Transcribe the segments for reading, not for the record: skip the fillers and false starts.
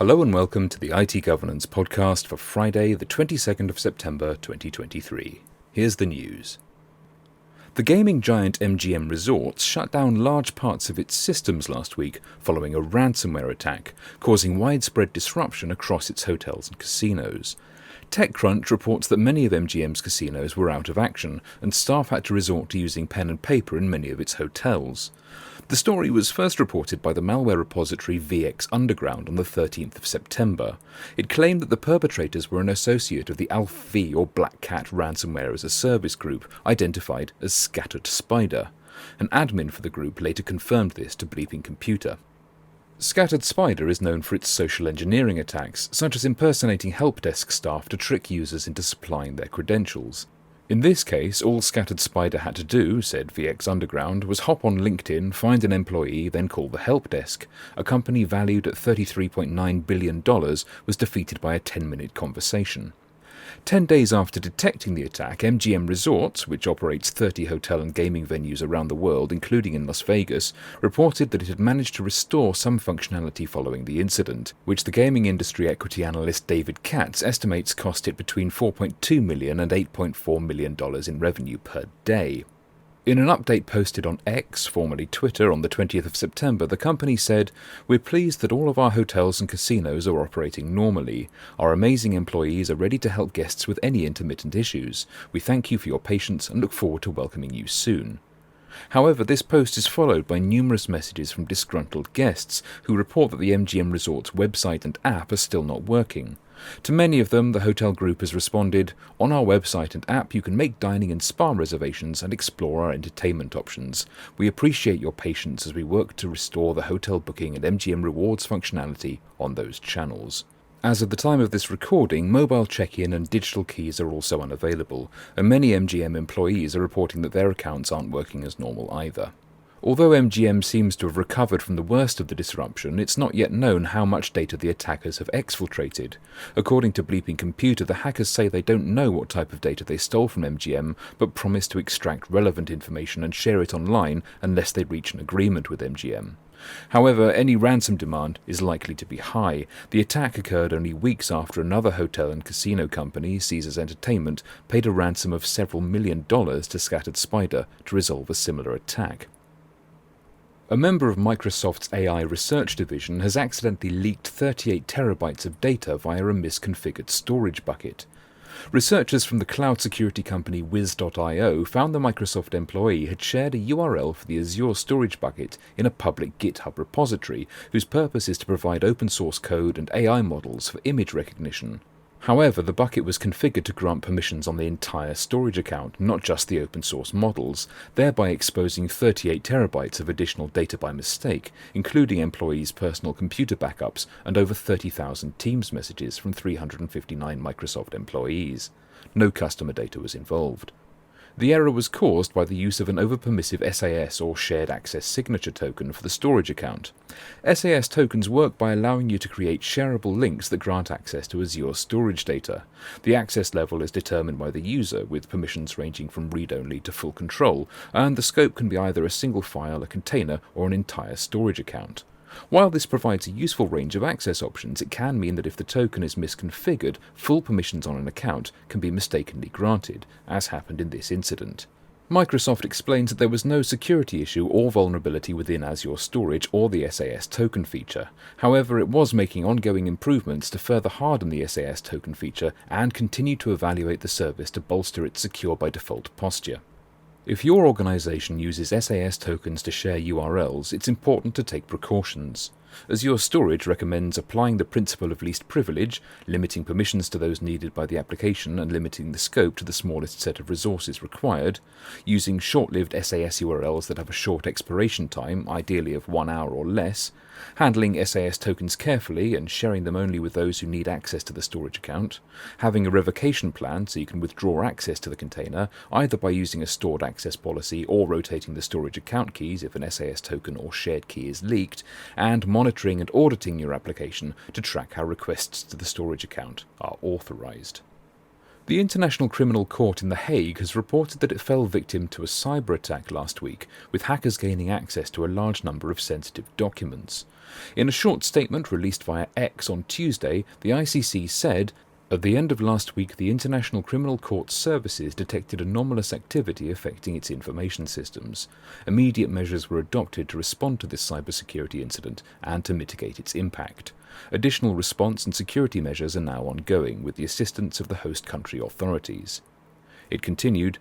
Hello and welcome to the IT Governance podcast for Friday, the 22nd of September 2023. Here's the news. The gaming giant MGM Resorts shut down large parts of its systems last week following a ransomware attack, causing widespread disruption across its hotels and casinos. TechCrunch reports that many of MGM's casinos were out of action, and staff had to resort to using pen and paper in many of its hotels. The story was first reported by the malware repository VX Underground on the 13th of September. It claimed that the perpetrators were an associate of the ALF-V or Black Cat ransomware as a service group, identified as Scattered Spider. An admin for the group later confirmed this to Bleeping Computer. Scattered Spider is known for its social engineering attacks, such as impersonating help desk staff to trick users into supplying their credentials. In this case, all Scattered Spider had to do, said VX Underground, was hop on LinkedIn, find an employee, then call the help desk. A company valued at $33.9 billion was defeated by a 10-minute conversation. 10 days after detecting the attack, MGM Resorts, which operates 30 hotel and gaming venues around the world, including in Las Vegas, reported that it had managed to restore some functionality following the incident, which the gaming industry equity analyst David Katz estimates cost it between $4.2 million and $8.4 million in revenue per day. In an update posted on X, formerly Twitter, on the 20th of September, the company said, "We're pleased that all of our hotels and casinos are operating normally. Our amazing employees are ready to help guests with any intermittent issues. We thank you for your patience and look forward to welcoming you soon." However, this post is followed by numerous messages from disgruntled guests who report that the MGM Resorts website and app are still not working. To many of them, the hotel group has responded, "On our website and app you can make dining and spa reservations and explore our entertainment options. We appreciate your patience as we work to restore the hotel booking and MGM Rewards functionality on those channels." As of the time of this recording, mobile check-in and digital keys are also unavailable, and many MGM employees are reporting that their accounts aren't working as normal either. Although MGM seems to have recovered from the worst of the disruption, it's not yet known how much data the attackers have exfiltrated. According to Bleeping Computer, the hackers say they don't know what type of data they stole from MGM, but promise to extract relevant information and share it online unless they reach an agreement with MGM. However, any ransom demand is likely to be high. The attack occurred only weeks after another hotel and casino company, Caesars Entertainment, paid a ransom of several $1 million to Scattered Spider to resolve a similar attack. A member of Microsoft's AI research division has accidentally leaked 38 terabytes of data via a misconfigured storage bucket. Researchers from the cloud security company Wiz.io found the Microsoft employee had shared a URL for the Azure storage bucket in a public GitHub repository, whose purpose is to provide open source code and AI models for image recognition. However, the bucket was configured to grant permissions on the entire storage account, not just the open source models, thereby exposing 38 terabytes of additional data by mistake, including employees' personal computer backups and over 30,000 Teams messages from 359 Microsoft employees. No customer data was involved. The error was caused by the use of an overpermissive SAS or Shared Access Signature token for the storage account. SAS tokens work by allowing you to create shareable links that grant access to Azure storage data. The access level is determined by the user, with permissions ranging from read-only to full control, and the scope can be either a single file, a container, or an entire storage account. While this provides a useful range of access options, it can mean that if the token is misconfigured, full permissions on an account can be mistakenly granted, as happened in this incident. Microsoft explains that there was no security issue or vulnerability within Azure Storage or the SAS token feature. However, it was making ongoing improvements to further harden the SAS token feature and continue to evaluate the service to bolster its secure by default posture. If your organization uses SAS tokens to share URLs, it's important to take precautions. Azure Storage recommends applying the principle of least privilege, limiting permissions to those needed by the application and limiting the scope to the smallest set of resources required, using short-lived SAS URLs that have a short expiration time, ideally of 1 hour or less, handling SAS tokens carefully and sharing them only with those who need access to the storage account, having a revocation plan so you can withdraw access to the container, either by using a stored access policy or rotating the storage account keys if an SAS token or shared key is leaked, and monitoring and auditing your application to track how requests to the storage account are authorized. The International Criminal Court in The Hague has reported that it fell victim to a cyber attack last week, with hackers gaining access to a large number of sensitive documents. In a short statement released via X on Tuesday, the ICC said, "At the end of last week, the International Criminal Court services detected anomalous activity affecting its information systems. Immediate measures were adopted to respond to this cybersecurity incident and to mitigate its impact. Additional response and security measures are now ongoing with the assistance of the host country authorities." It continued,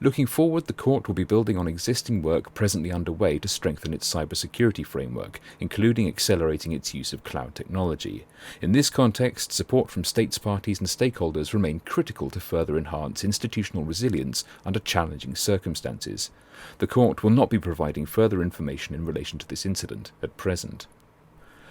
"Looking forward, the court will be building on existing work presently underway to strengthen its cybersecurity framework, including accelerating its use of cloud technology. In this context, support from states parties and stakeholders remain critical to further enhance institutional resilience under challenging circumstances. The court will not be providing further information in relation to this incident at present."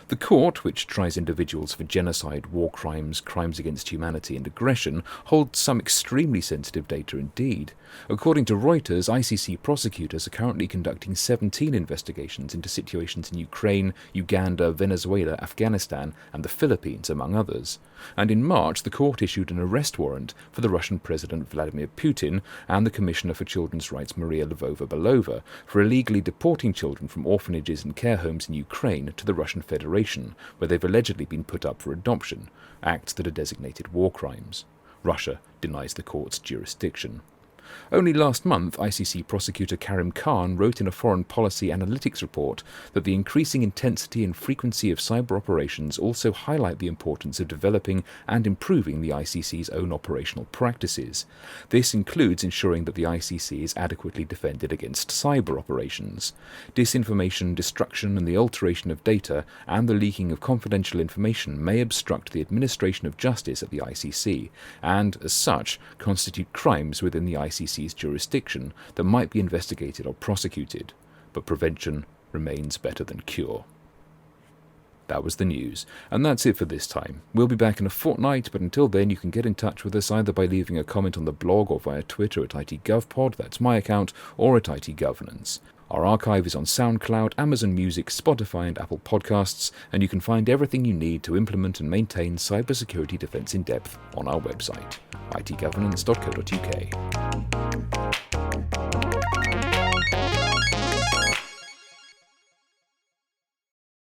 The court, which tries individuals for genocide, war crimes, crimes against humanity and aggression, holds some extremely sensitive data indeed. According to Reuters, ICC prosecutors are currently conducting 17 investigations into situations in Ukraine, Uganda, Venezuela, Afghanistan and the Philippines, among others. And in March, the court issued an arrest warrant for the Russian President Vladimir Putin and the Commissioner for Children's Rights Maria Lvova-Belova for illegally deporting children from orphanages and care homes in Ukraine to the Russian Federation, where they've allegedly been put up for adoption, acts that are designated war crimes. Russia denies the court's jurisdiction. Only last month, ICC prosecutor Karim Khan wrote in a foreign policy analytics report that the increasing intensity and frequency of cyber operations also highlight the importance of developing and improving the ICC's own operational practices. This includes ensuring that the ICC is adequately defended against cyber operations. Disinformation, destruction, and the alteration of data and the leaking of confidential information may obstruct the administration of justice at the ICC, and, as such, constitute crimes within the ICC's jurisdiction that might be investigated or prosecuted, but prevention remains better than cure. That was the news, and that's it for this time. We'll be back in a fortnight, but until then you can get in touch with us either by leaving a comment on the blog or via Twitter at ITGovPod, that's my account, or at ITGovernance. Our archive is on SoundCloud, Amazon Music, Spotify and Apple Podcasts, and you can find everything you need to implement and maintain cybersecurity defense in depth on our website, itgovernance.co.uk.